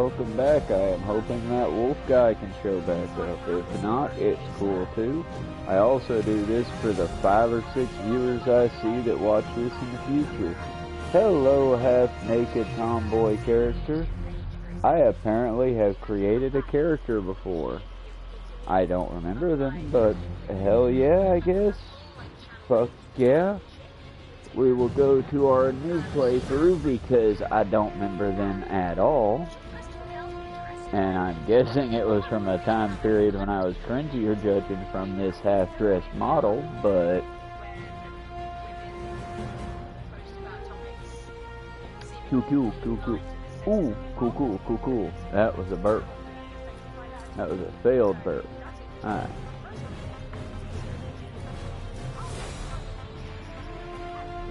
welcome back. I am hoping that wolf guy can show back up. If not, it's cool too. I also do this for the 5 or 6 viewers I see that watch this in the future. Hello, half-naked tomboy character. I apparently have created a character before. I don't remember them, but hell yeah, I guess. Fuck yeah. We will go to our new playthrough because I don't remember them at all. And I'm guessing it was from a time period when I was cringier judging from this half-dressed model, but... Cool. Ooh, cool. That was a burp. That was a failed burp. Alright.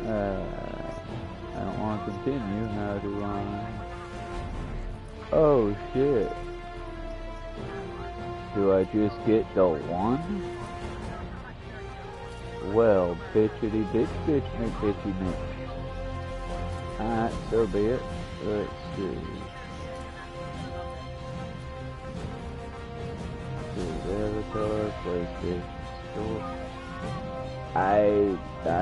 I don't want to continue. How do I... Oh shit. Do I just get the one? Well, bitchity bitch bitchy bitch. Alright, so be it. Let's see. Avatar, PlayStation Store. I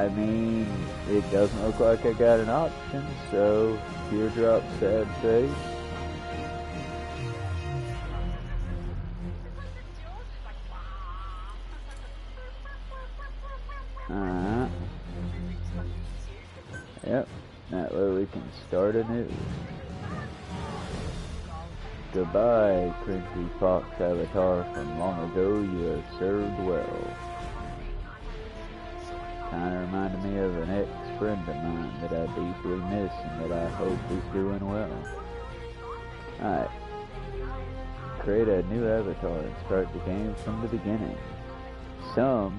mean, it doesn't look like I got an option, so teardrop, sad face. Alright. Yep, that way we can start anew. Goodbye, cringy fox avatar from long ago, you have served well. Kinda reminded me of an ex-friend of mine that I deeply miss and that I hope is doing well. Alright. Create a new avatar and start the game from the beginning. Some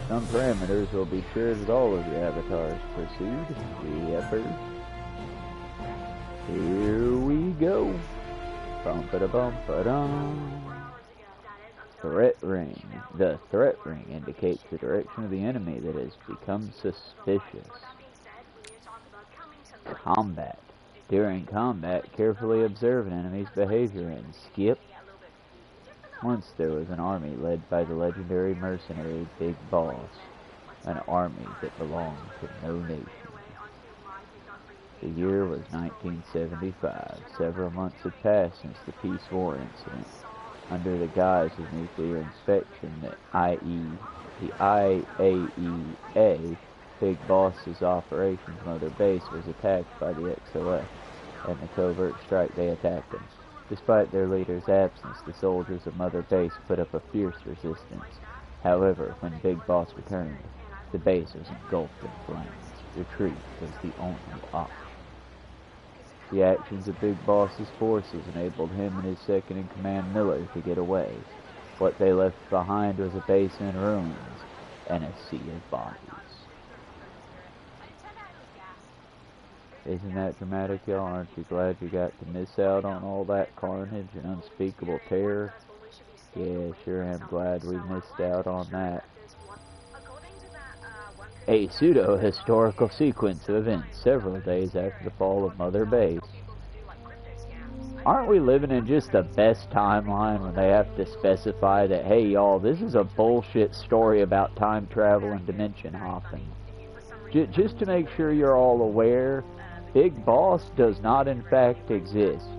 parameters will be shared with all of your avatars. Proceed. Yappers. Here we go. Bum-ba-da-bum-ba-dum. Threat ring. The threat ring indicates the direction of the enemy that has become suspicious. Combat. During combat, carefully observe an enemy's behavior and skip. Once there was an army led by the legendary mercenary Big Boss, an army that belonged to no nation. The year was 1975. Several months had passed since the Peace War incident. Under the guise of nuclear inspection, the IAEA, Big Boss's operations mother base was attacked by the XOF, and the covert strike they attacked them. Despite their leader's absence, the soldiers of Mother Base put up a fierce resistance. However, when Big Boss returned, the base was engulfed in flames. Retreat was the only option. The actions of Big Boss's forces enabled him and his second-in-command Miller to get away. What they left behind was a base in ruins and a sea of bodies. Isn't that dramatic, y'all? Aren't you glad you got to miss out on all that carnage and unspeakable terror? Yeah, sure am glad we missed out on that. A pseudo-historical sequence of events several days after the fall of Mother Base. Aren't we living in just the best timeline when they have to specify that, hey y'all, this is a bullshit story about time travel and dimension hopping? Just to make sure you're all aware, Big Boss does not in fact exist.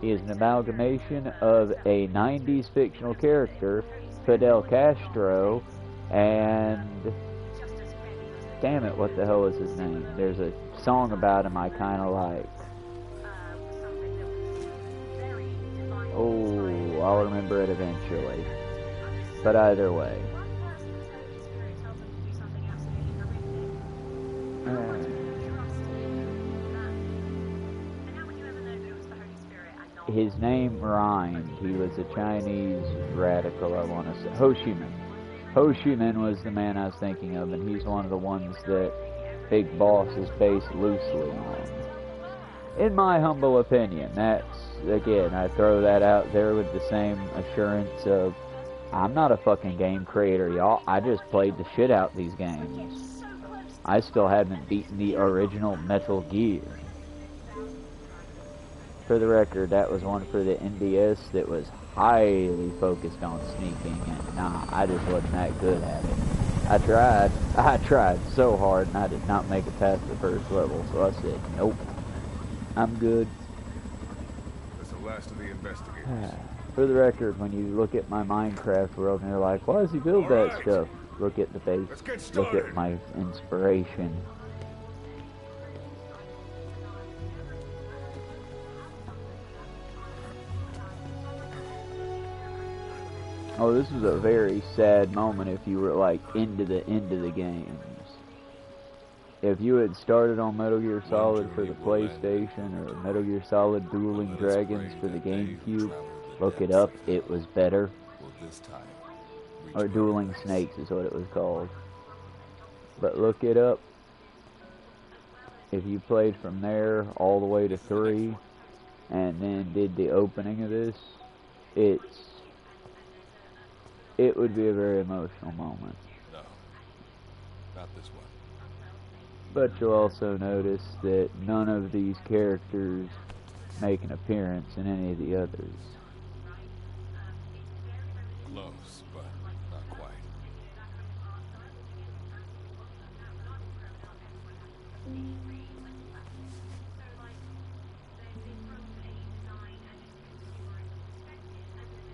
He is an amalgamation of a 90s fictional character, Fidel Castro, and... damn it, what the hell is his name? There's a song about him I kinda like. Oh, I'll remember it eventually. But either way. His name rhymed. He was a Chinese radical, I want to say. Ho Chi Minh. Ho Chi Minh was the man I was thinking of, and he's one of the ones that Big Boss is based loosely on. In my humble opinion, that's, again, I throw that out there with the same assurance of, I'm not a fucking game creator, y'all. I just played the shit out these games. I still haven't beaten the original Metal Gear. For the record, that was one for the NDS that was highly focused on sneaking, and nah, I just wasn't that good at it. I tried so hard, and I did not make it past the first level, so I said, nope, I'm good. That's the last of the investigators. For the record, when you look at my Minecraft world and you're like, why does he build that stuff? Look at the face, look at my inspiration. Oh, this was a very sad moment if you were like into the games. If you had started on Metal Gear Solid for the PlayStation or Metal Gear Solid Dueling Dragons for the GameCube, look it up, it was better. Or Dueling Snakes is what it was called. But look it up. If you played from there all the way to 3 and then did the opening of this, it would be a very emotional moment. No, not this one. But you'll also notice that none of these characters make an appearance in any of the others. Close, but not quite.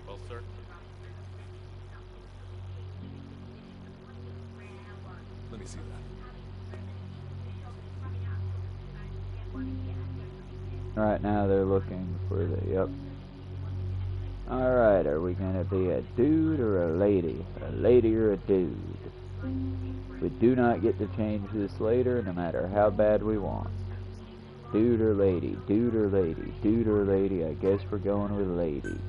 Well, sir. Let me see that. Right now they're looking for the, yep. Alright, are we gonna be a dude or a lady? A lady or a dude? We do not get to change this later, no matter how bad we want. Dude or lady? Dude or lady? Dude or lady? I guess we're going with lady.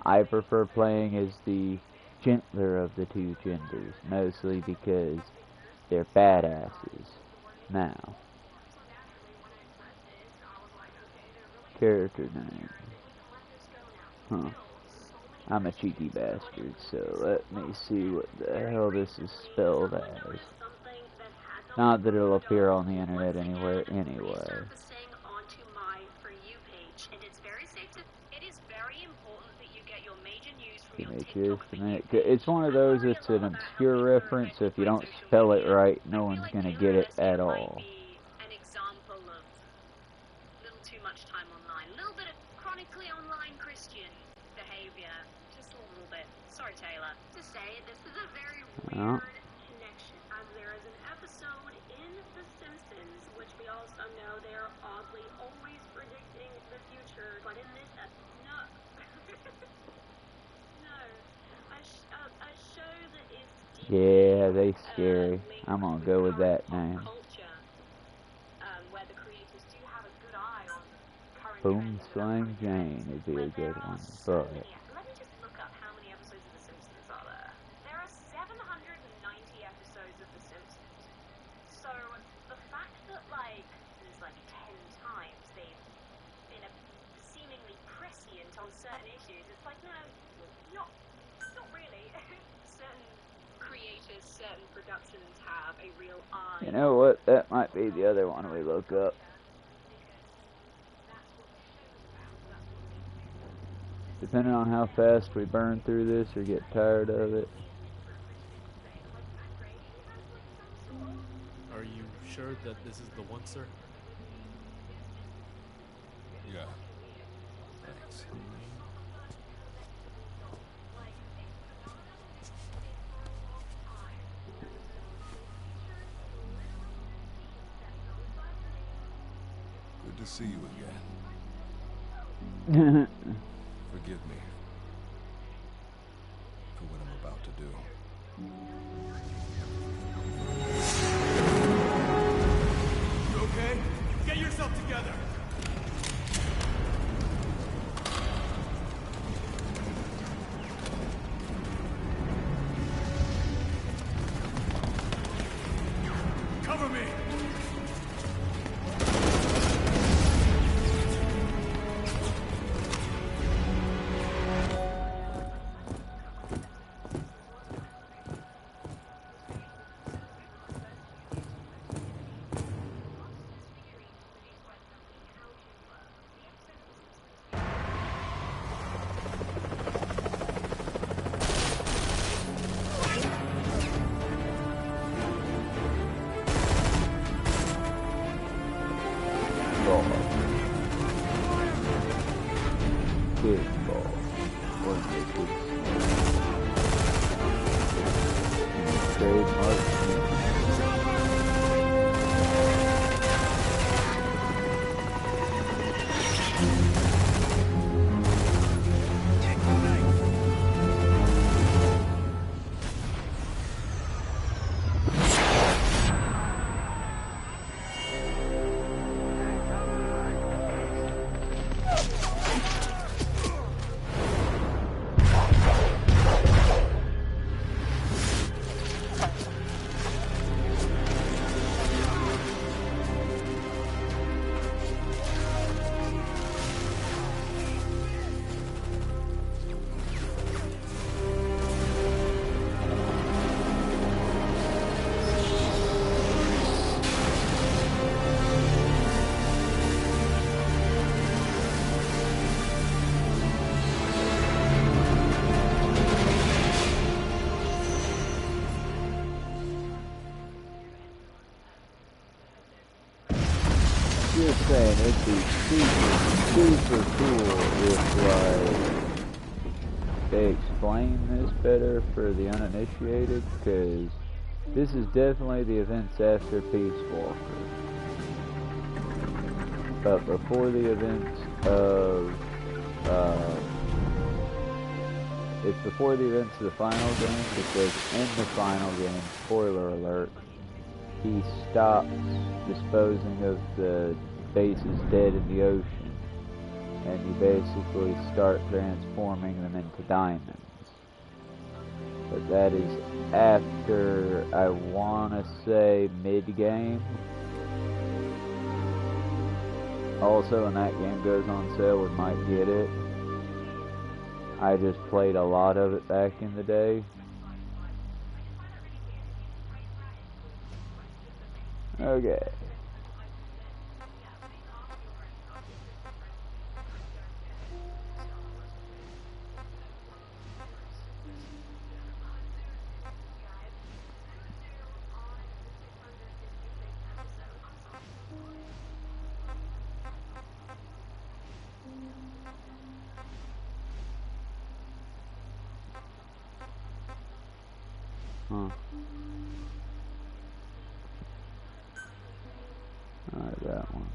I prefer playing as the gentler of the two genders, mostly because they're badasses. Now, character name. Huh. I'm a cheeky bastard, so let me see what the hell this is spelled as. Not that it'll appear on the internet anywhere anyway. Give me just a minute. It's one of those, it's an obscure reference, so if you don't spell it right, no one's gonna get it at all. Oh. Connection, as there is an episode in The Simpsons, which we also know they are oddly always predicting the future, but in this no. No. A show that is Yeah, they scary. I'm gonna go with that name. Culture, where the creators do have a good eye on current Boom trends. Slang Jane would be a good one, but Let me just look up how many episodes of The Simpsons are there. There are 790 episodes of The Simpsons. So the fact that there's 10 times they've been seemingly prescient on certain issues, it's no, not really. Certain creators, certain productions have a real eye. you know what? That might be the other one we look up. Depending on how fast we burn through this or get tired of it. Are you sure that this is the one, sir? Yeah. Thanks. Good to see you again. Forgive me for what I'm about to do. You okay? Get yourself together! Cover me! ball. Big ball. Or make it trademark. Just saying, it'd be super cool if, like, they explain this better for the uninitiated, because this is definitely the events after Peace Walker. But before the events of, it's before the events of the final game, because in the final game, spoiler alert, he stops disposing of the bases dead in the ocean, and you basically start transforming them into diamonds. But that is after, I wanna say, mid-game. Also, when that game goes on sale, we might get it. I just played a lot of it back in the day. Okay. Huh. Alright, that one.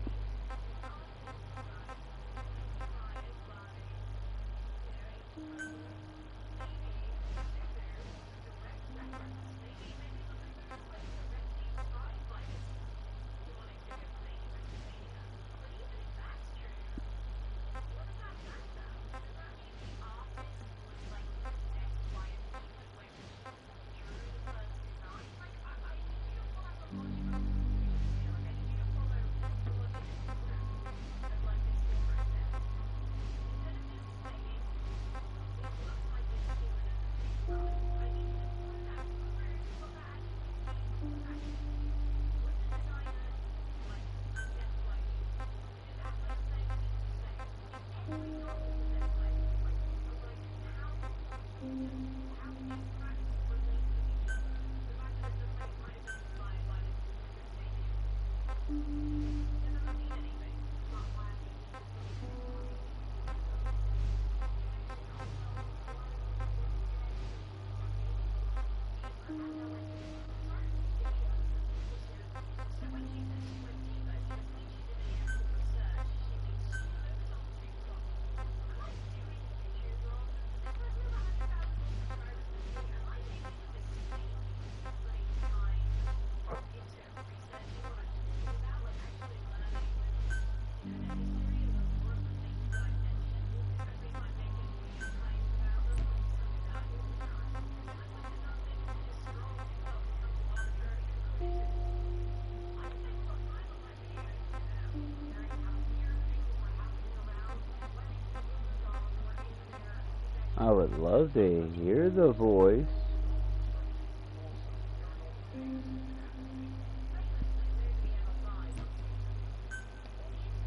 I would love to hear the voice.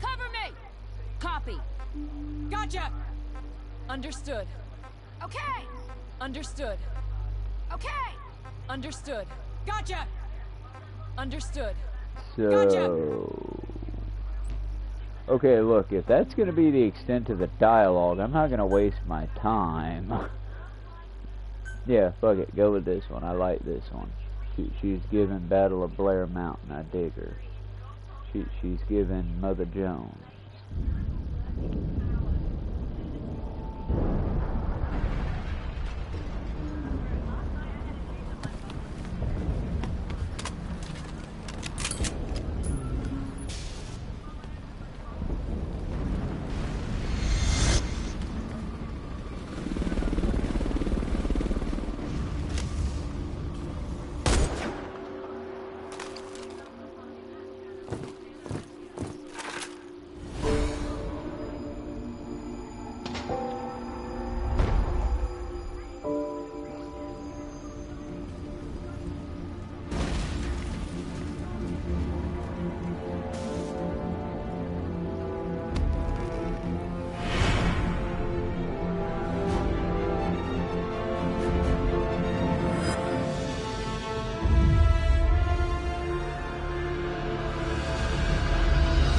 Cover me! Copy. Gotcha! Understood. Okay! Understood. Okay! Understood. Gotcha! Understood. So, gotcha! Okay, look, if that's going to be the extent of the dialogue, I'm not going to waste my time. Yeah, fuck it, go with this one. I like this one. She's given Battle of Blair Mountain. I dig her. She's given Mother Jones.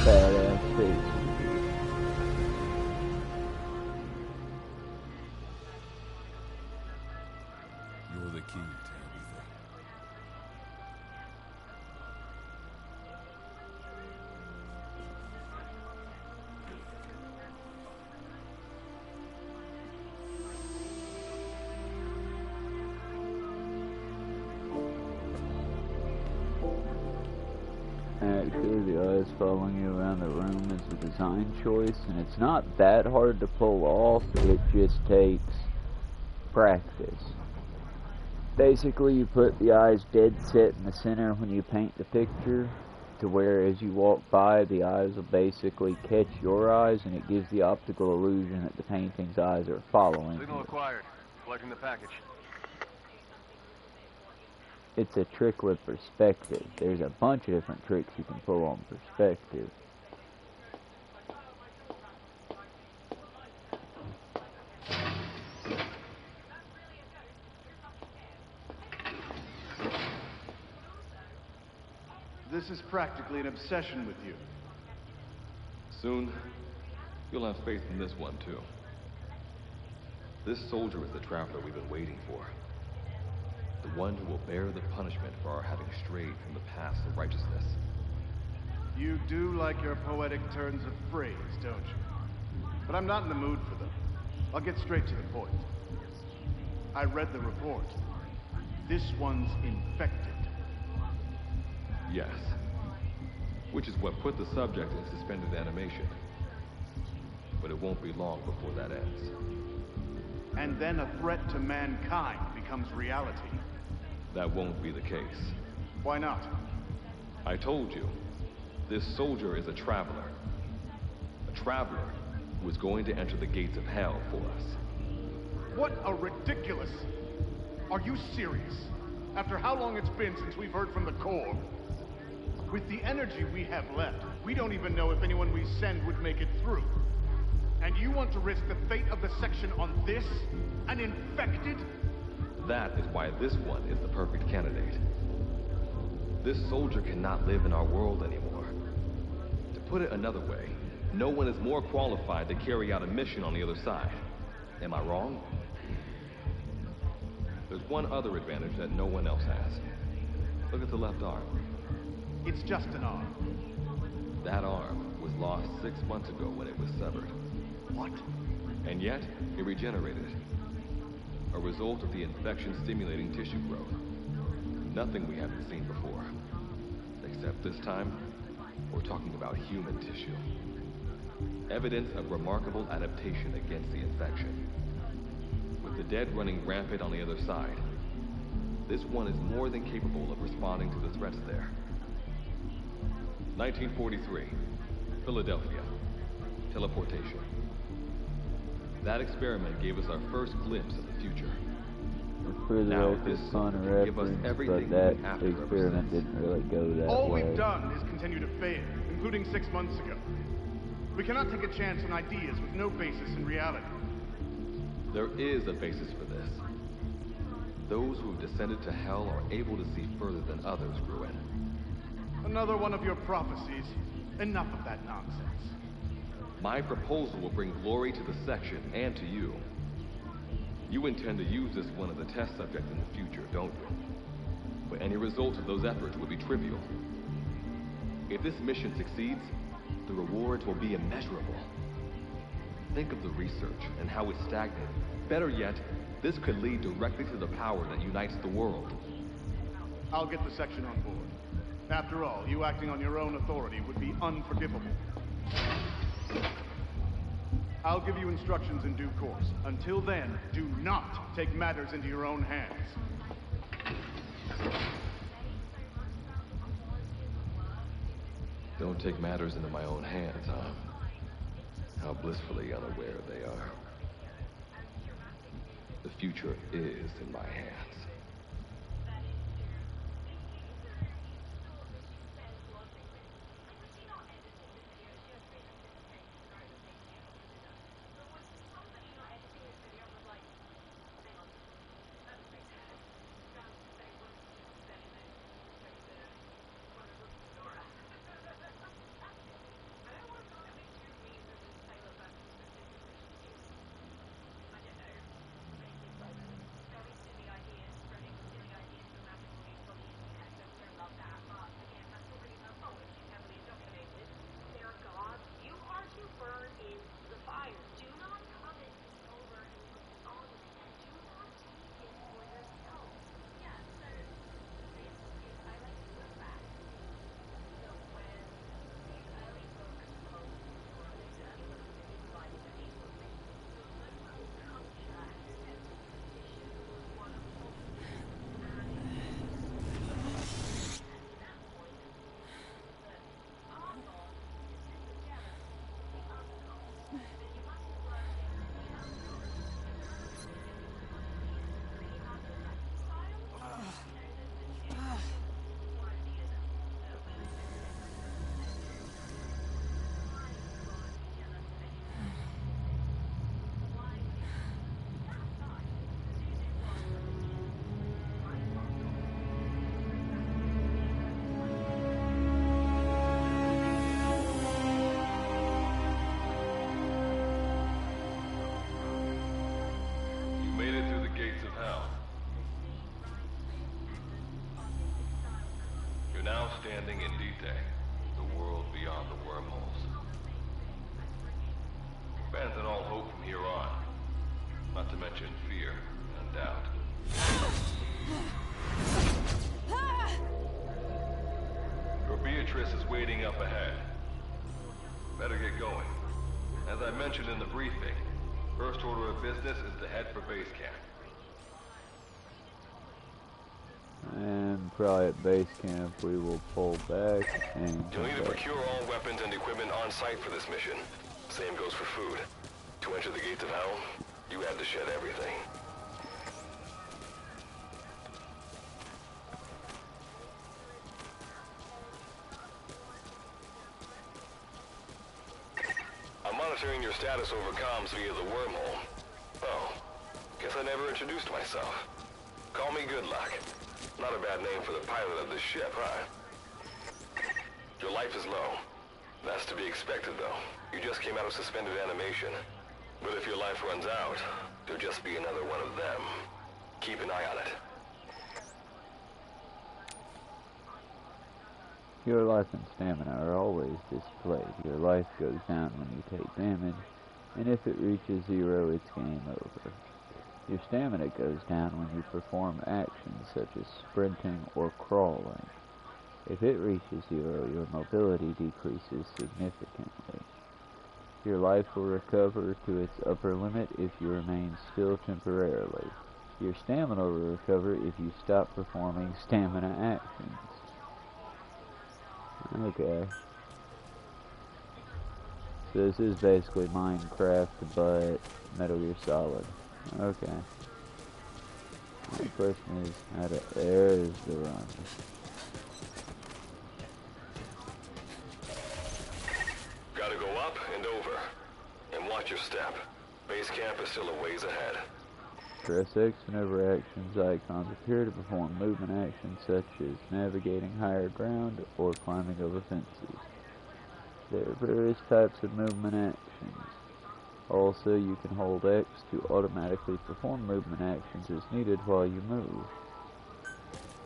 Badass face. You're the key to everything. Actually, the eyes following you around the room is a design choice, and it's not that hard to pull off. It just takes practice. Basically, you put the eyes dead set in the center when you paint the picture, to where as you walk by, the eyes will basically catch your eyes, and it gives the optical illusion that the painting's eyes are following Signal you. acquired. Collecting the package. It's a trick with perspective. There's a bunch of different tricks you can pull on perspective. This is practically an obsession with you. Soon, you'll have faith in this one, too. This soldier is the traveler we've been waiting for. The one who will bear the punishment for our having strayed from the paths of righteousness. You do like your poetic turns of phrase, don't you? But I'm not in the mood for them. I'll get straight to the point. I read the report. This one's infected. Yes. Which is what put the subject in suspended animation. But it won't be long before that ends. And then a threat to mankind becomes reality. That won't be the case. Why not? I told you, this soldier is a traveler. A traveler who is going to enter the gates of hell for us. What a ridiculous... Are you serious? After how long it's been since we've heard from the Corps? With the energy we have left, we don't even know if anyone we send would make it through. And you want to risk the fate of the section on this? An infected? That is why this one is the perfect candidate. This soldier cannot live in our world anymore. To put it another way, no one is more qualified to carry out a mission on the other side. Am I wrong? There's one other advantage that no one else has. Look at the left arm. It's just an arm. That arm was lost 6 months ago when it was severed. What? And yet, it regenerated. A result of the infection-stimulating tissue growth. Nothing we haven't seen before. Except this time, we're talking about human tissue. Evidence of remarkable adaptation against the infection. With the dead running rampant on the other side, this one is more than capable of responding to the threats there. 1943, Philadelphia. Teleportation. That experiment gave us our first glimpse of the future. For the Now, record, this fun will give us reference, everything but that we have to experiment represent. didn't really go that All way. we've done is continue to fail, including 6 months ago. We cannot take a chance on ideas with no basis in reality. There is a basis for this. Those who have descended to hell are able to see further than others, Ruin. Another one of your prophecies. Enough of that nonsense. My proposal will bring glory to the section and to you. You intend to use this one as a test subject in the future, don't you? But any result of those efforts would be trivial. If this mission succeeds, the rewards will be immeasurable. Think of the research and how it's stagnated. Better yet, this could lead directly to the power that unites the world. I'll get the section on board. After all, you acting on your own authority would be unforgivable. I'll give you instructions in due course. Until then, do not take matters into your own hands. Don't take matters into my own hands, huh? How blissfully unaware they are. The future is in my hands. Standing in D-Day, the world beyond the wormholes. Abandon all hope from here on, not to mention fear and doubt. Your Beatrice is waiting up ahead. Better get going. As I mentioned in the briefing, first order of business is to head for base camp. And probably at base camp we will pull back and You'll need to procure all weapons and equipment on site for this mission. Same goes for food. To enter the gates of hell, you had to shed everything. I'm monitoring your status over comms via the wormhole. Oh, guess I never introduced myself. Call me Good Luck. Not a bad name for the pilot of this ship, huh? Your life is low. That's to be expected, though. You just came out of suspended animation. But if your life runs out, there'll just be another one of them. Keep an eye on it. Your life and stamina are always displayed. Your life goes down when you take damage, and if it reaches 0, it's game over. Your stamina goes down when you perform actions such as sprinting or crawling. If it reaches 0, your mobility decreases significantly. Your life will recover to its upper limit if you remain still temporarily. Your stamina will recover if you stop performing stamina actions. Okay. So this is basically Minecraft, but Metal Gear Solid. Okay. The question is, how to... There's the run. Gotta go up and over. And watch your step. Base camp is still a ways ahead. Press X whenever actions icons appear to perform movement actions such as navigating higher ground or climbing over fences. There are various types of movement actions. Also, you can hold X to automatically perform movement actions as needed while you move.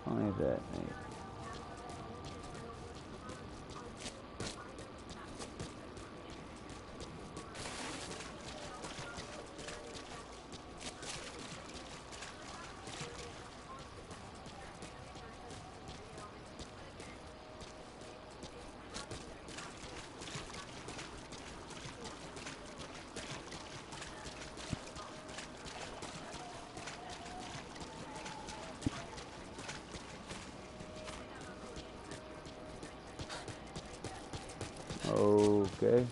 Only that neat. Okay.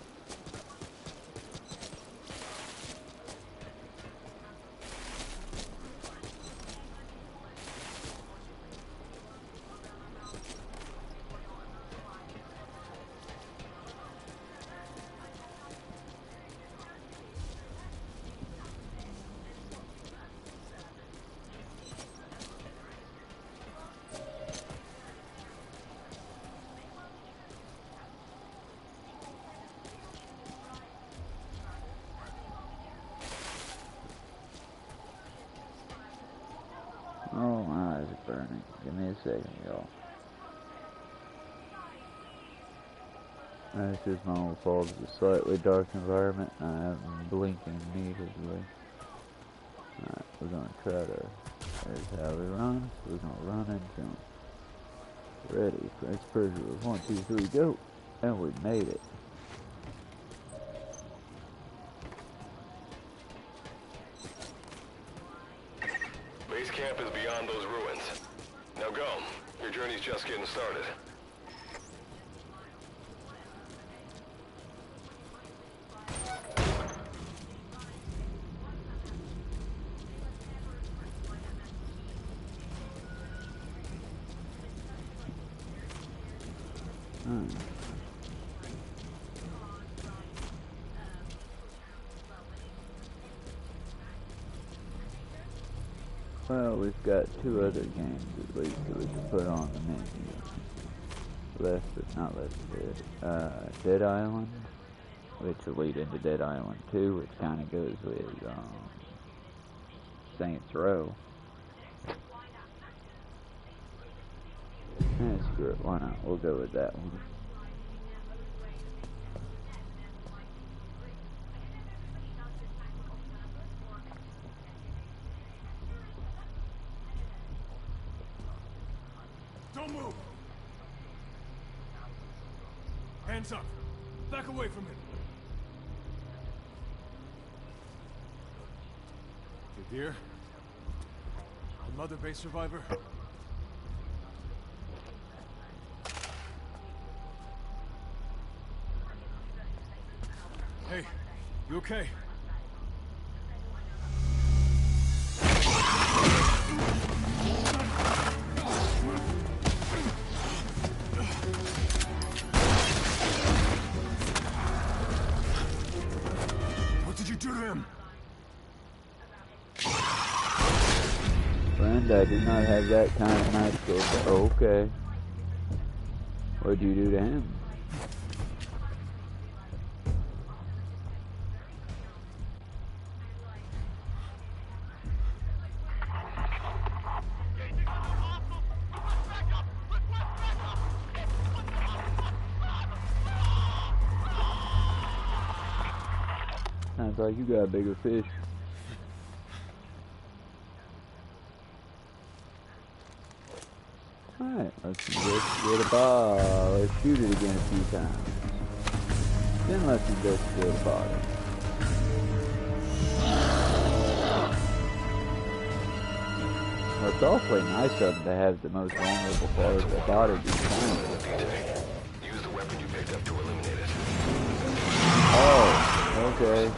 Oh, my eyes are burning. Give me a second, y'all. That's just my own fault. It's a slightly dark environment, and I am blinking immediately. Alright, we're gonna try to... There's how we run. We're gonna run and jump. Ready for exposure of 1, 2, 3, go! And we made it. Base camp is beyond those ruins. Now go. Your journey's just getting started. Well, we've got 2 other games at least that we can put on the menu. Left but not Left 4 Dead. Dead Island, which will lead into Dead Island 2, which kind of goes with Saints Row. Screw it, why not? We'll go with that one. Don't move! Hands up! Back away from him! You dear? Another base survivor? Hey, you okay? What did you do to him? Friend, I do not have that kind of night skill. Okay. What'd you do to him? Sounds like you got a bigger fish. Alright, let's just get a ball. Let's shoot it again a few times. Then let's investigate the body. Well, it's awfully nice of them to have the most vulnerable part of the body be found. Use the weapon you picked up to eliminate it. Oh, okay.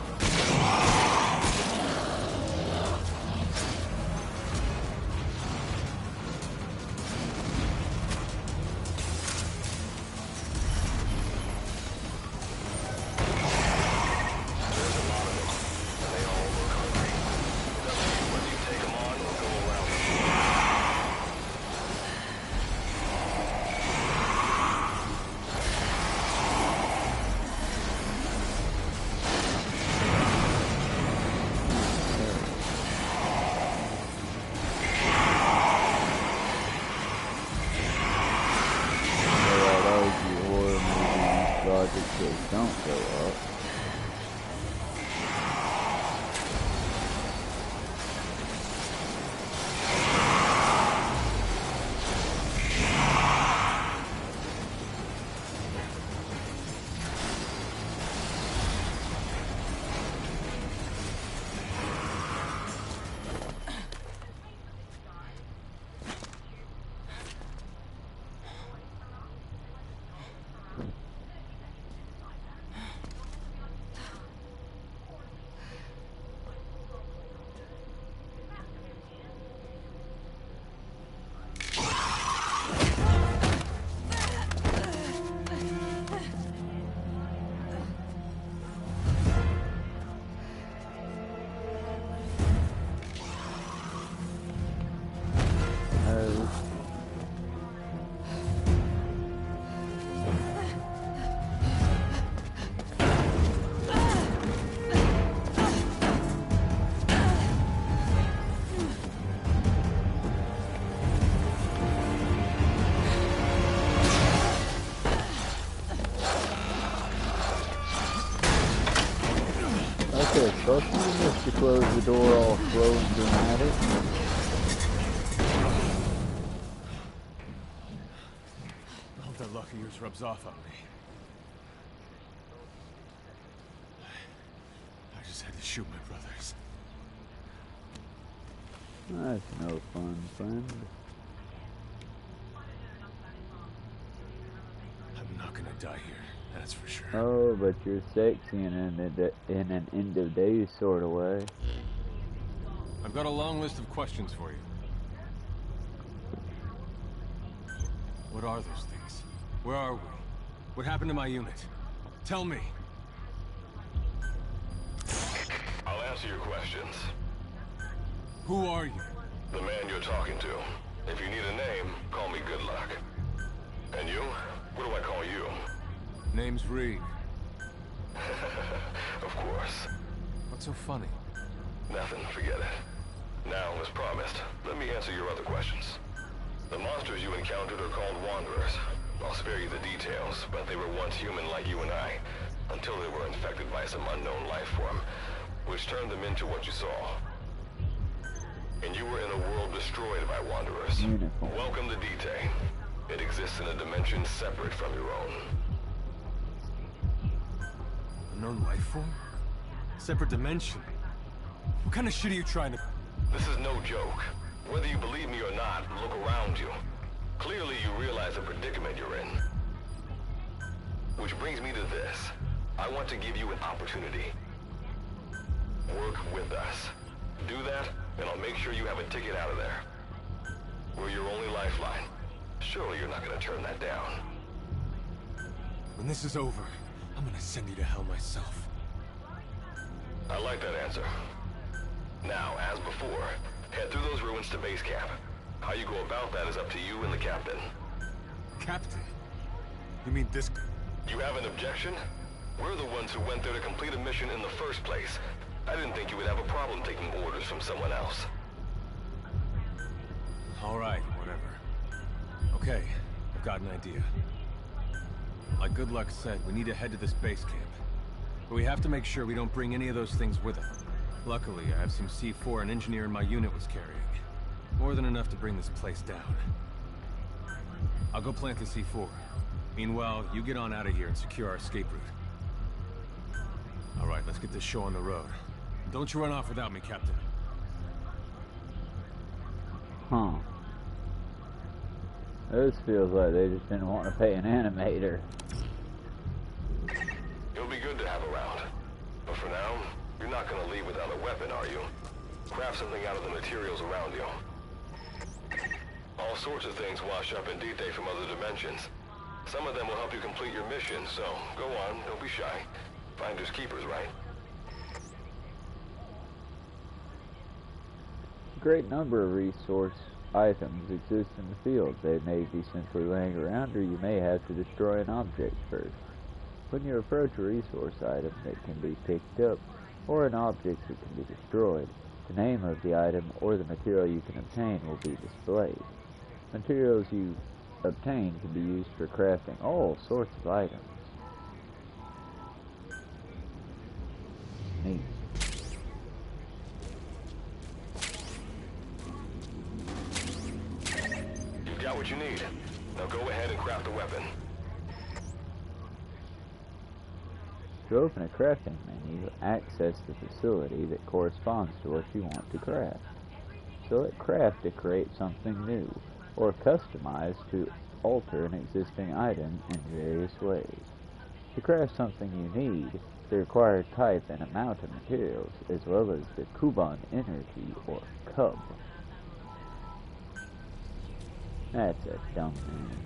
don't go up. Okay, so you missed to close the door all slow and dramatic. I hope that luck of yours rubs off on me. I just had to shoot my brothers. That's no fun, friend. I'm not gonna die here, that's for sure. Oh, but you're sexy in an end of days sort of way. I've got a long list of questions for you. What are those things? Where are we? What happened to my unit? Tell me. I'll answer your questions. Who are you? The man you're talking to. If you need a name, call me Good Luck. And you? What do I call you? Name's Reed. Of course. What's so funny? Nothing, forget it. Now, as promised, let me answer your other questions. The monsters you encountered are called Wanderers. I'll spare you the details, but they were once human like you and I, until they were infected by some unknown life form, which turned them into what you saw. And you were in a world destroyed by Wanderers. Welcome to D-Day. It exists in a dimension separate from your own. Unknown life form? Separate dimension? What kind of shit are you trying to... This is no joke. Whether you believe me or not, look around you. Clearly you realize the predicament you're in. Which brings me to this. I want to give you an opportunity. Work with us. Do that, and I'll make sure you have a ticket out of there. We're your only lifeline. Surely you're not gonna turn that down. When this is over, I'm gonna send you to hell myself. I like that answer. Now, as before, head through those ruins to base camp. How you go about that is up to you and the captain. Captain? You mean this... You have an objection? We're the ones who went there to complete a mission in the first place. I didn't think you would have a problem taking orders from someone else. All right, whatever. Okay, I've got an idea. Like Good Luck said, we need to head to this base camp. But we have to make sure we don't bring any of those things with us. Luckily, I have some C4 an engineer in my unit was carrying. More than enough to bring this place down. I'll go plant the C4. Meanwhile, you get on out of here and secure our escape route. All right, let's get this show on the road. Don't you run off without me, Captain. Huh. This feels like they just didn't want to pay an animator. You'll be good to have around. But for now, you're not gonna leave without a weapon, are you? Craft something out of the materials around you. All sorts of things wash up in D-Day from other dimensions. Some of them will help you complete your mission, so go on, don't be shy. Finders keepers, right? A great number of resource items exist in the field. They may be simply laying around, or you may have to destroy an object first. When you approach a resource item that can be picked up, or an object that can be destroyed, the name of the item or the material you can obtain will be displayed. Materials you obtain can be used for crafting all sorts of items. what you need. Now go ahead and craft the weapon. To open a crafting menu, access the facility that corresponds to what you want to craft. Select Craft to create something new, or Customize to alter an existing item in various ways. To craft something you need the required type and amount of materials, as well as the Kuban energy or cub. That's a dumb name.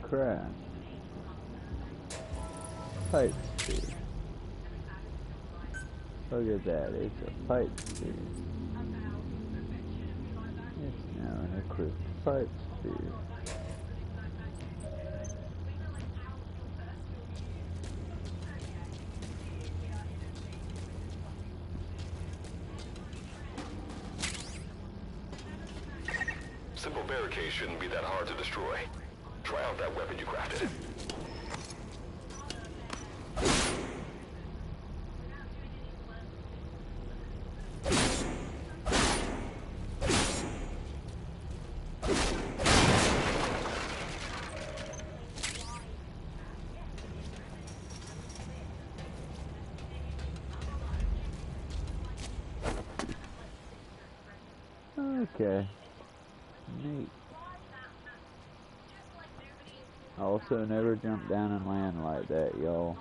Crap. Pipe spear. Look at that, it's a pipe spear. It's now an equipped pipe spear. Simple barricades shouldn't be that hard to destroy. Try out that weapon you crafted. Okay. Neat. Also, never jump down and land like that, y'all.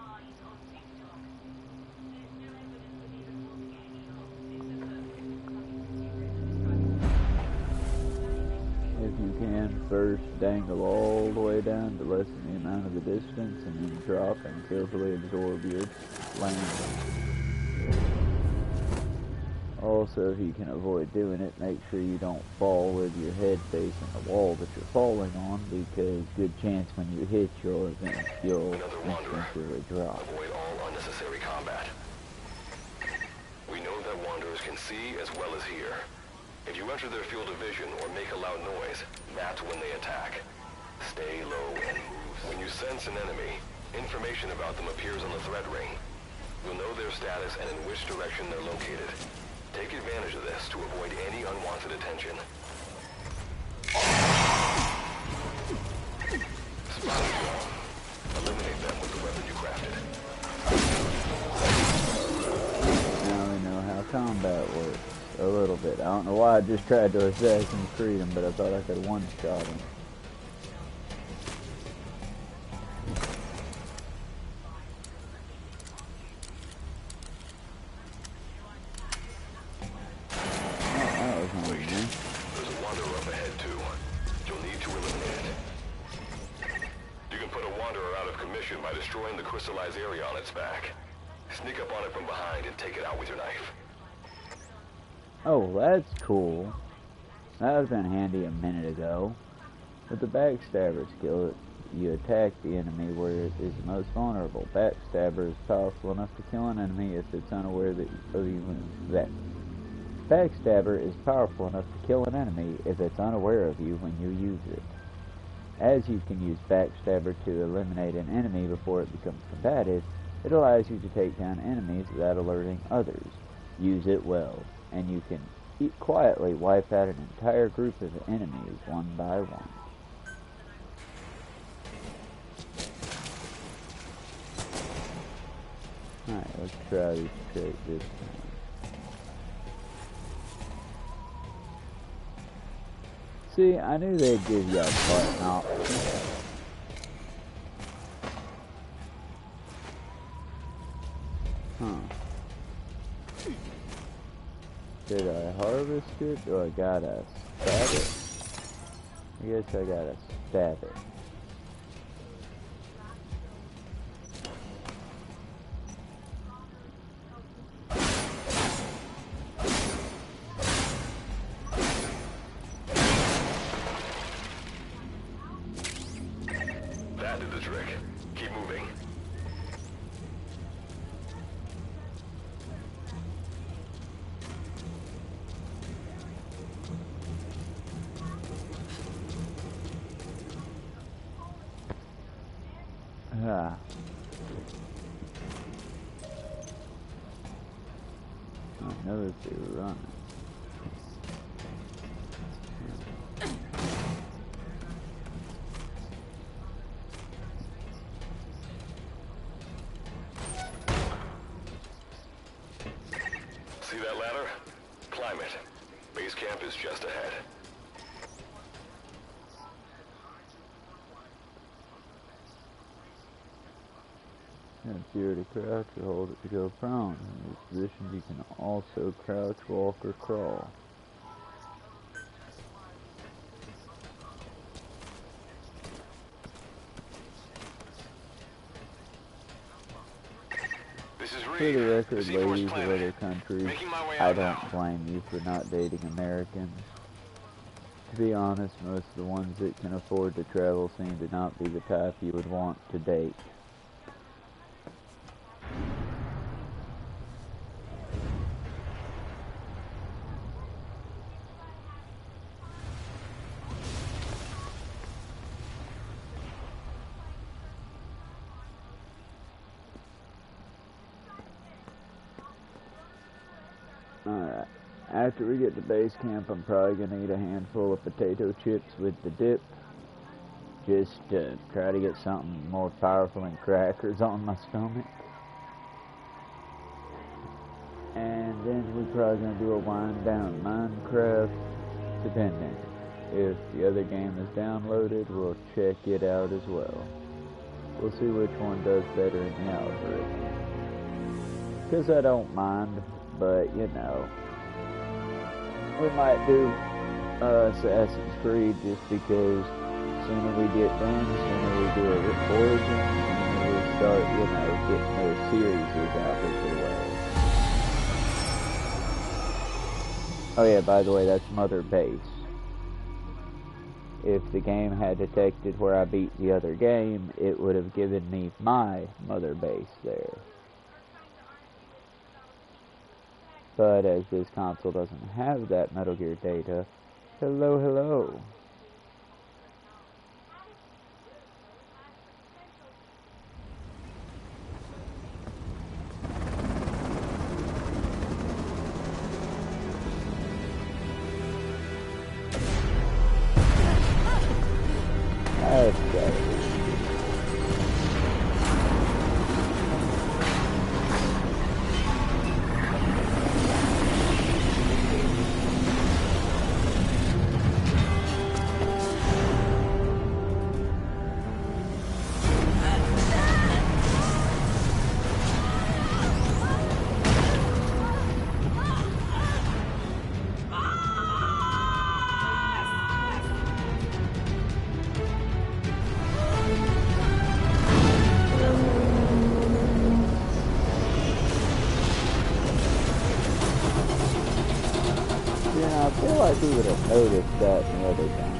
If you can, first dangle all the way down to lessen the amount of the distance, and then drop and carefully absorb your landing. Also, if you can avoid doing it, make sure you don't fall with your head facing the wall that you're falling on, because good chance when you hit you'll instinctively drop. Avoid all unnecessary combat. We know that wanderers can see as well as hear. If you enter their field of vision or make a loud noise, that's when they attack. Stay low and move. When you sense an enemy, information about them appears on the threat ring. You'll know their status and in which direction they're located. Take advantage of this to avoid any unwanted attention. Eliminate them with the weapon you crafted. Now we know how combat works. A little bit. I don't know why I just tried to Assassin's Creed him, but I thought I could one-shot him. By destroying the crystallized area on its back. Sneak up on it from behind and take it out with your knife. Oh, that's cool. That would have been handy a minute ago. With the Backstabber skill, you attack the enemy where it is most vulnerable. Backstabber is powerful enough to kill an enemy if it's unaware of you. Backstabber is powerful enough to kill an enemy if it's unaware of you when you use it. As you can use Backstabber to eliminate an enemy before it becomes combative, it allows you to take down enemies without alerting others. Use it well, and you can quietly wipe out an entire group of enemies one by one. Alright, let's try this trick this time. See, I knew they'd give you a button option. Huh. Did I harvest it, or I gotta stab it? I guess I gotta stab it. Ah. I noticed they were running. See that ladder? Climb it. Base camp is just ahead. And if you were to crouch or hold it to go prone. In these positions you can also crouch, walk, or crawl. This is For the Reed. record, C4's ladies of planted. other countries, Making my way I out don't now. blame you for not dating Americans. To be honest, most of the ones that can afford to travel seem to not be the type you would want to date. Alright, after we get to base camp, I'm probably going to eat a handful of potato chips with the dip. Just to try to get something more powerful than crackers on my stomach. And then we're probably going to do a wind down Minecraft, depending. If the other game is downloaded, we'll check it out as well. We'll see which one does better in the algorithm. Because I don't mind. But, you know, we might do Assassin's Creed just because sooner we get done, sooner we do a origin, sooner we start, you know, getting those series out of the way. Oh yeah, by the way, that's Mother Base. If the game had detected where I beat the other game, it would have given me my Mother Base there. But as this console doesn't have that Metal Gear data, hello, hello. Okay. I feel like we would have noticed that the other time.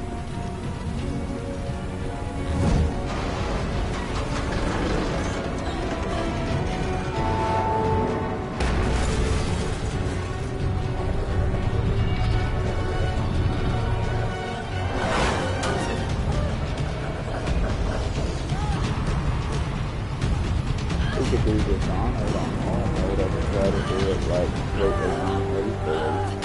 We could do this on it on normal mode. I could try to do it like straight on replay.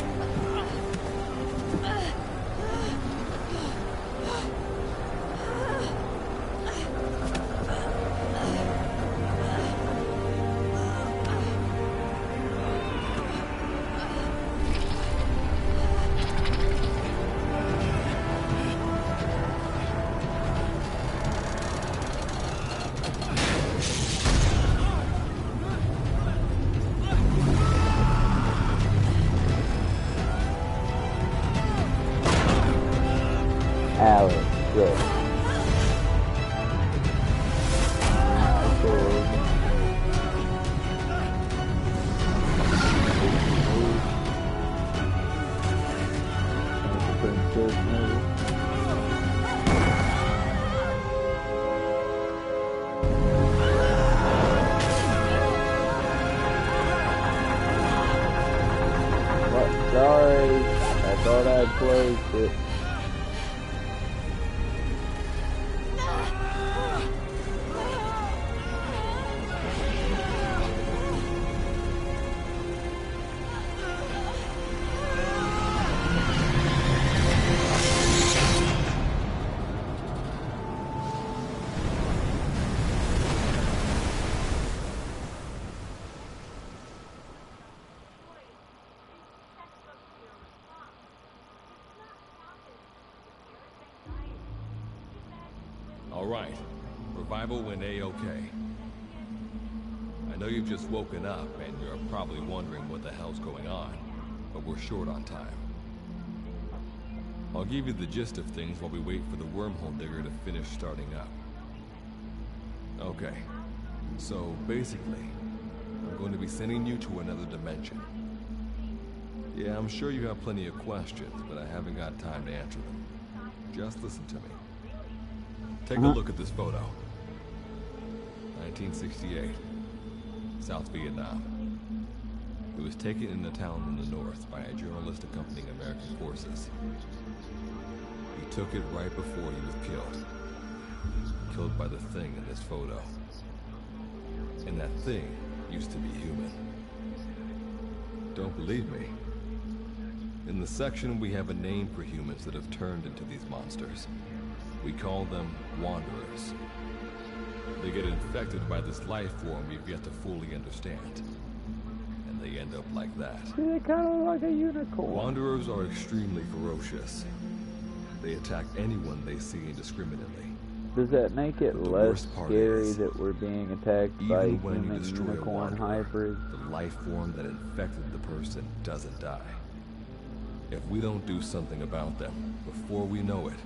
Alex, good. Sorry, I thought I'd closed it. Alright. Revival went A-okay. I know you've just woken up and you're probably wondering what the hell's going on, but we're short on time. I'll give you the gist of things while we wait for the wormhole digger to finish starting up. Okay, so basically, I'm going to be sending you to another dimension. Yeah, I'm sure you have plenty of questions, but I haven't got time to answer them. Just listen to me. Take a look at this photo. 1968, South Vietnam. It was taken in a town in the north by a journalist accompanying American forces. He took it right before he was killed. Killed by the thing in this photo. And that thing used to be human. Don't believe me? In the section, we have a name for humans that have turned into these monsters. We call them Wanderers. They get infected by this life form we've yet to fully understand. And they end up like that. They're kind of like a unicorn. Wanderers are extremely ferocious. They attack anyone they see indiscriminately. Does that make it But the less worst part scary is, that we're being attacked by even when you human destroy a unicorn wanderer, hybrids? the life form that infected the person doesn't die. If we don't do something about them, before we know it,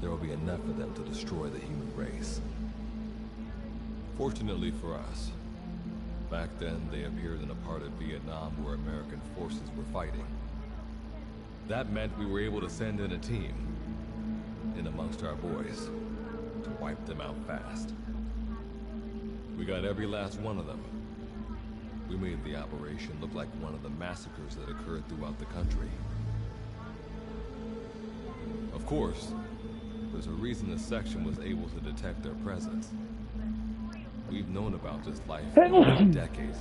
there will be enough of them to destroy the human race. Fortunately for us, back then they appeared in a part of Vietnam where American forces were fighting. That meant we were able to send in a team, in amongst our boys, to wipe them out fast. We got every last one of them. We made the operation look like one of the massacres that occurred throughout the country. Of course, there's a reason the section was able to detect their presence. We've known about this life for decades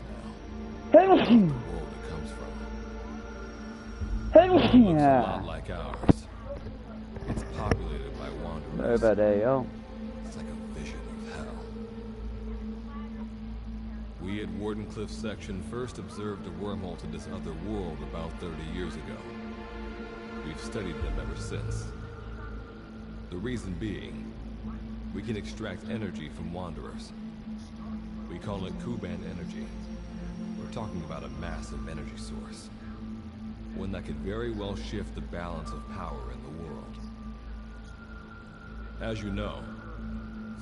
now. Of the world it comes from. It looks a lot like ours. It's populated by wanderers. It's like a vision of hell. We at Warden Cliff section first observed a wormhole to this other world about 30 years ago. We've studied them ever since. The reason being, we can extract energy from wanderers. We call it Kuban energy. We're talking about a massive energy source. One that could very well shift the balance of power in the world. As you know,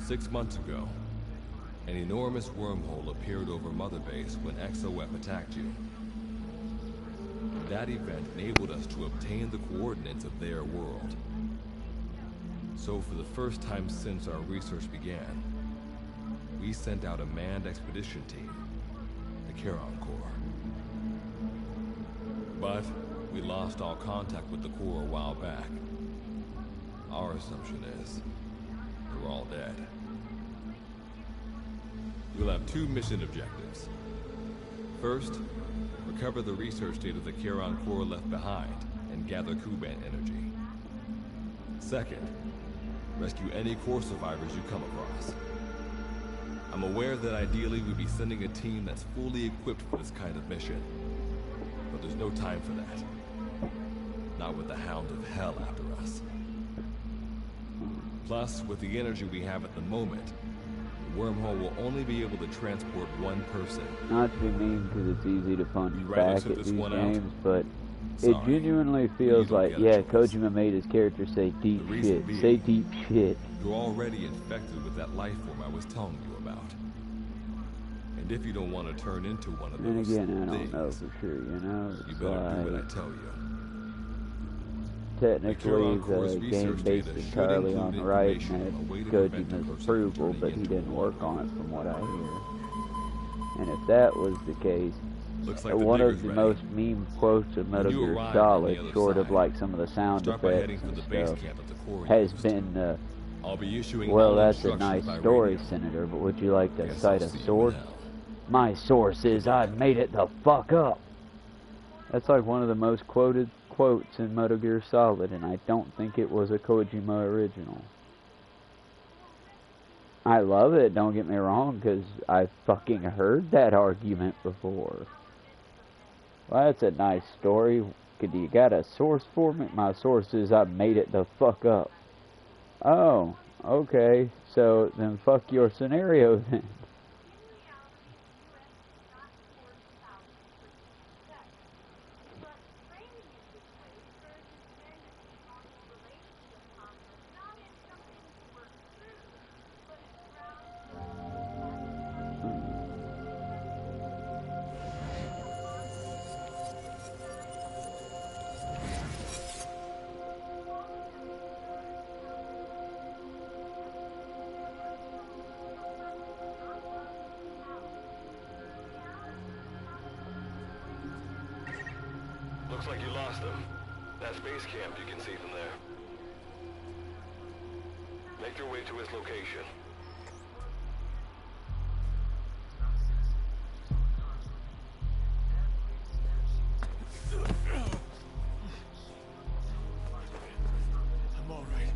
6 months ago, an enormous wormhole appeared over Mother Base when XOF attacked you. That event enabled us to obtain the coordinates of their world. So for the first time since our research began, we sent out a manned expedition team, the Charon Corps. But we lost all contact with the Corps a while back. Our assumption is they're all dead. We'll have 2 mission objectives. First, recover the research data the Charon Corps left behind and gather Kuban energy. Second, rescue any Corps survivors you come across. I'm aware that ideally we'd be sending a team that's fully equipped for this kind of mission. But there's no time for that. Not with the Hound of Hell after us. Plus, with the energy we have at the moment, the wormhole will only be able to transport one person. Not to be mean, because it's easy to punch back at these games, but Sorry. it genuinely feels like, yeah, Kojima made his character say deep shit. Say deep shit. You're already infected with that life form I was telling you about. And if you don't want to turn into one of And those again, I things, don't know for sure, you know? you It's better do what I like, tell you. technically, the game based entirely on the right and had Kojima's approval, but he didn't work on it from what I hear. And if that was the case, Looks like one of the digger's most meme quotes of Metal you Gear arrive on Solid, the other short of side, like some of the sound Start by effects heading for and the base stuff, camp that the Corps has used. been, I'll be issuing well, all that's a instructions nice by story, radio. Senator, but would you like to Guess cite I'll a see you in source? hell. My source is I made it the fuck up. That's like one of the most quoted quotes in Metal Gear Solid, and I don't think it was a Kojima original. I love it, don't get me wrong, because I fucking heard that argument before. Well, that's a nice story. You got a source for me? My source is I made it the fuck up. Oh, Okay, so then fuck your scenario then. Looks like you lost them. That's base camp, you can see from there. Make your way to his location. I'm all right.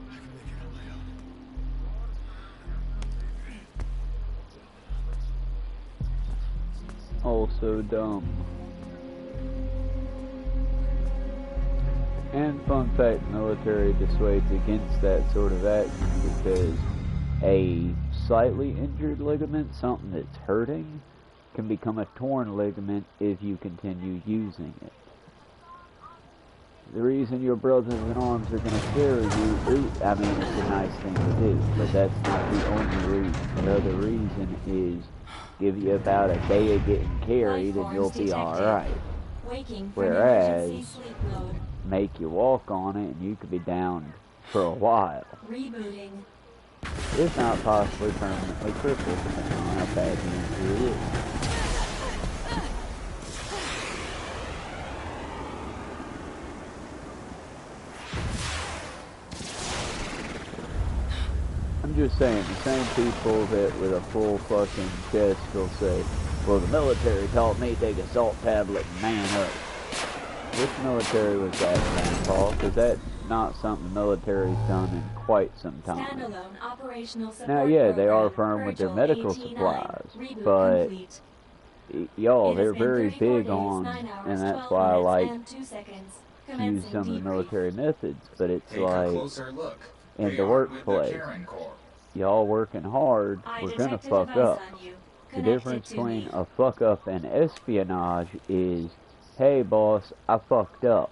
I can make it on my own. Also dumb. And fun fact, the military dissuades against that sort of action because a slightly injured ligament, something that's hurting, can become a torn ligament if you continue using it. The reason your brothers in arms are going to carry you, I mean, it's a nice thing to do, but that's not the only reason. The other reason is give you about a day of getting carried and you'll be alright. Whereas, make you walk on it and you could be down for a while. Rebooting. If not possibly permanently crippled, depending on how bad the injury is. I'm just saying, the same people that with a full fucking chest will say, well, the military taught me to take a salt tablet and man up. Which military was that, Paul? Because that's not something the military's done in quite some time. Standalone operational support Now, yeah, they are program, firm with their Virgil medical 89, supplies, reboot but complete. y'all, It they're has been very 34 big days, on, 9 hours, and that's 12 why I minutes, like and 2 seconds. to use Commencing some of the debrief. military methods, but it's Take a like, closer look. in They the are with workplace, Karen Corps. y'all working hard, I we're gonna detect a fuck device up. on you. The Connect it difference to between me. a fuck up and espionage is, hey boss, I fucked up.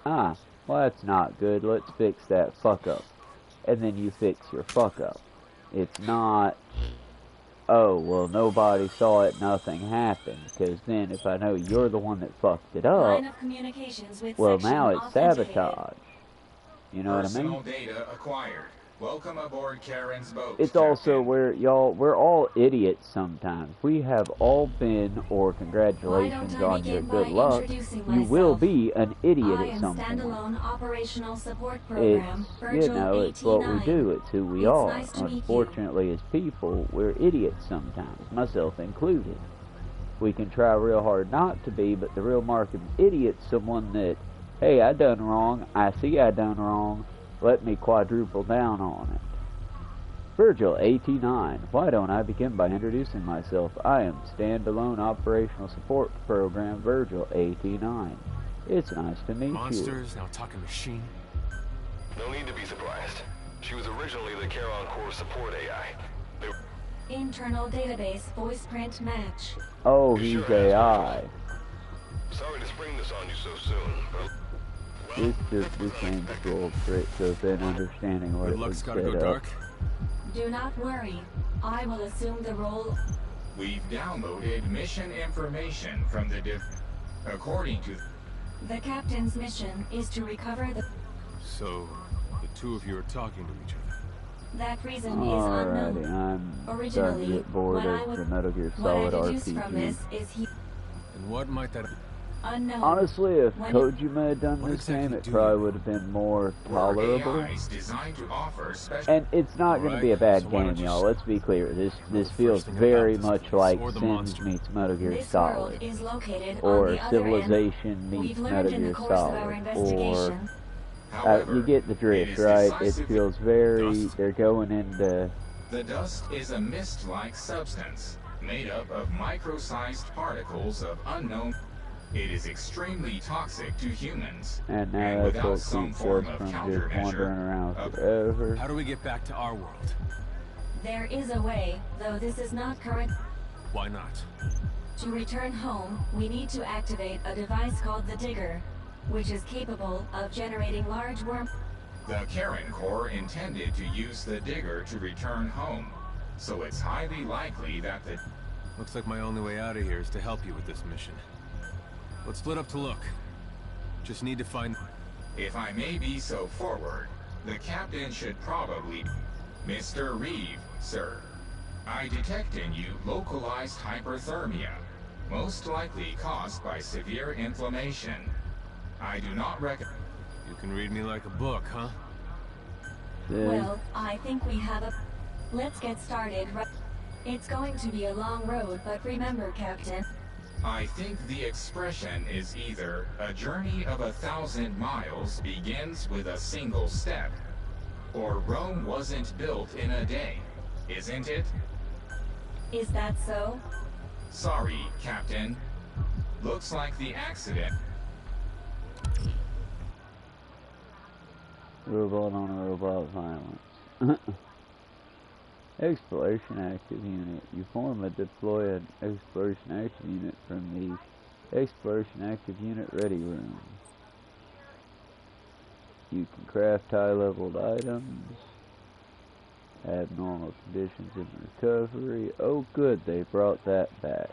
Ah, well that's not good, let's fix that fuck up. And then you fix your fuck up. It's not, oh, well nobody saw it, nothing happened. Because then if I know you're the one that fucked it up, Line of communications with well section now it's authenticated. sabotage. You know what I Personal mean? data acquired. Welcome aboard Karen's boat. It's also Captain. where, y'all, we're all idiots sometimes. We have all been, or Why congratulations don't I on your begin good by luck, introducing you will myself? be an idiot I at am some point. standalone operational support program, It's, Virgil you know, it's what we 89. do, it's who we It's are. nice to meet you. Unfortunately, as people, we're idiots sometimes, myself included. We can try real hard not to be, but the real mark of idiot's someone that, hey, I done wrong, I see I done wrong, let me quadruple down on it. Virgil 89. Why don't I begin by introducing myself? I am Standalone Operational Support Program Virgil 89. It's nice to meet you. Monsters, now talking machine. No need to be surprised. She was originally the Charon Corps support AI. Internal database voice print match. Oh, You he's sure has, AI. Sorry to spring this on you so soon, but This game's full tricks, so then understanding what Good it was luck's set gotta go up. dark. Do not worry. I will assume the role. We've downloaded mission information from the according to The captain's mission is to recover the. So, the two of you are talking to each other. That reason Alrighty, is unknown. I'm starting to Originally, get bored what I of would- the Metal Gear What I Solid deduce from RPG. this is he And what might that... unknown. Honestly, if When- Kojima had done What this game, exactly it do probably you- would have been more were tolerable. AIs designed to offer special. And it's not going to Alright, be a bad so why game, don't you y'all. s- Let's be clear. This the feels first thing very about this much place, like or the Sims monster. meets Metal Gear This world Solid, is located or on the other end. Civilization meets We've learned Metal in the Gear course of our Solid, or investigation. However, you get the it drift, is right? It decisively- feels very. Dust. They're going into. The dust is a mist-like substance made up of micro-sized particles of unknown. It is extremely toxic to humans. And now that's without what some keeps form us of from just countermeasure, wandering around forever. How do we get back to our world? There is a way, though this is not current. Why not? To return home, we need to activate a device called the Digger, which is capable of generating large worm. The Karen Corps intended to use the Digger to return home, so it's highly likely that the... Looks like my only way out of here is to help you with this mission. Let's split up to look. Just need to find... If I may be so forward, the captain should probably... Mr. Reeve, sir. I detect in you localized hyperthermia, most likely caused by severe inflammation. I do not recommend... You can read me like a book, huh? Yeah. Well, I think we have a... Let's get started. It's going to be a long road, but remember, Captain. I think the expression is either a journey of 1,000 miles begins with a single step, or Rome wasn't built in a day, isn't it? Is that so? Sorry, Captain. Looks like the accident... Robot on robot violence. Exploration active unit. You form and deploy an exploration active unit from the exploration active unit ready room. You can craft high-leveled items. Abnormal conditions in recovery. Oh good, they brought that back.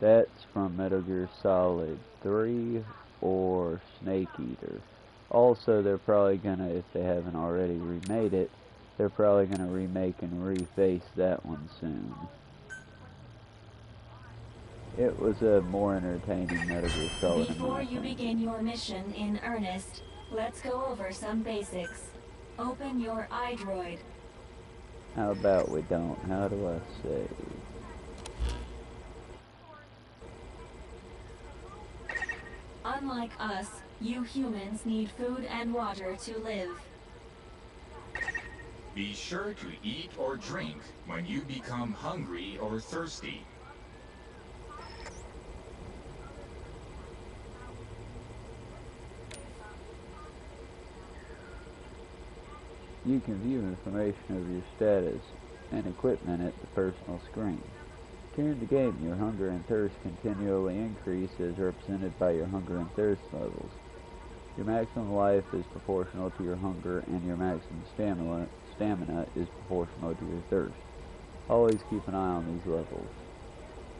That's from Metal Gear Solid 3 or Snake Eater. Also, they're probably gonna, if they haven't already remade it, they're probably gonna remake and reface that one soon. It was a more entertaining Metal Gear Solid. Before you begin your mission in earnest, let's go over some basics. Open your iDroid. How about we don't? How do I save? Unlike us, you humans need food and water to live. Be sure to eat or drink when you become hungry or thirsty. You can view information of your status and equipment at the personal screen. During the game, your hunger and thirst continually increase as represented by your hunger and thirst levels. Your maximum life is proportional to your hunger, and your maximum stamina is proportional to your thirst. Always keep an eye on these levels.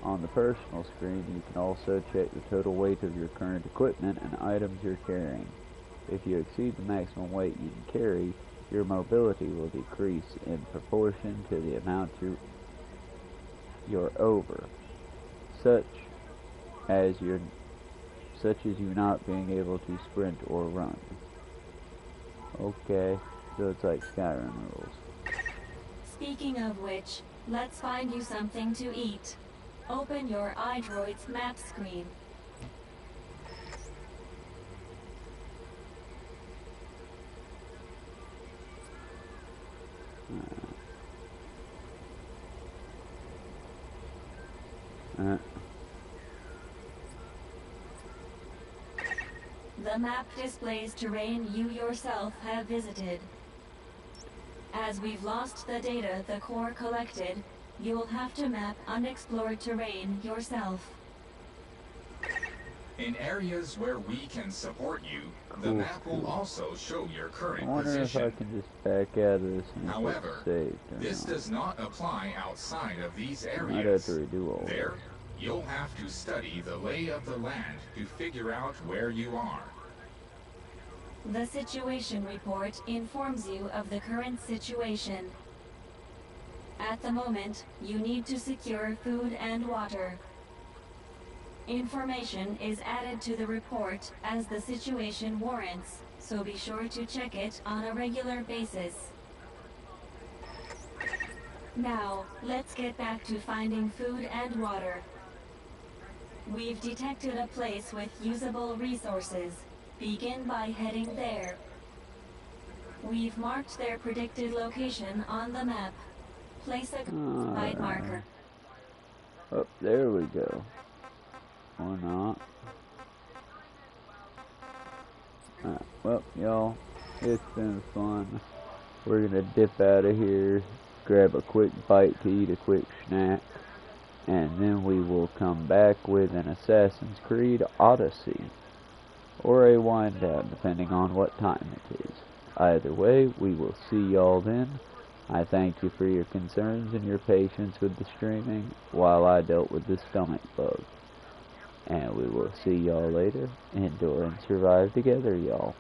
On the personal screen, you can also check the total weight of your current equipment and items you're carrying. If you exceed the maximum weight you can carry, your mobility will decrease in proportion to the amount you're over, such as you not being able to sprint or run. Okay, so it's like Skyrim rules. Speaking of which, let's find you something to eat. Open your iDroid's map screen. The map displays terrain you yourself have visited. As we've lost the data the Corps collected, you'll have to map unexplored terrain yourself. In areas where we can support you, the map will also show your current I wonder position. if I can just back out of this and However, saved or this not. does not apply outside of these areas. I'd have to redo all There, that. you'll have to study the lay of the land to figure out where you are. The situation report informs you of the current situation. At the moment, you need to secure food and water. Information is added to the report as the situation warrants, so be sure to check it on a regular basis. Now, let's get back to finding food and water. We've detected a place with usable resources. Begin by heading there. We've marked their predicted location on the map. Place a guide marker. Oh, there we go. Or not. Well, y'all, it's been fun. We're gonna dip out of here, grab a quick bite to eat a quick snack, and then we will come back with an Assassin's Creed Odyssey, or a wind down, depending on what time it is. Either way, we will see y'all then. I thank you for your concerns and your patience with the streaming while I dealt with the stomach bug. And we will see y'all later. Endure and survive together, y'all.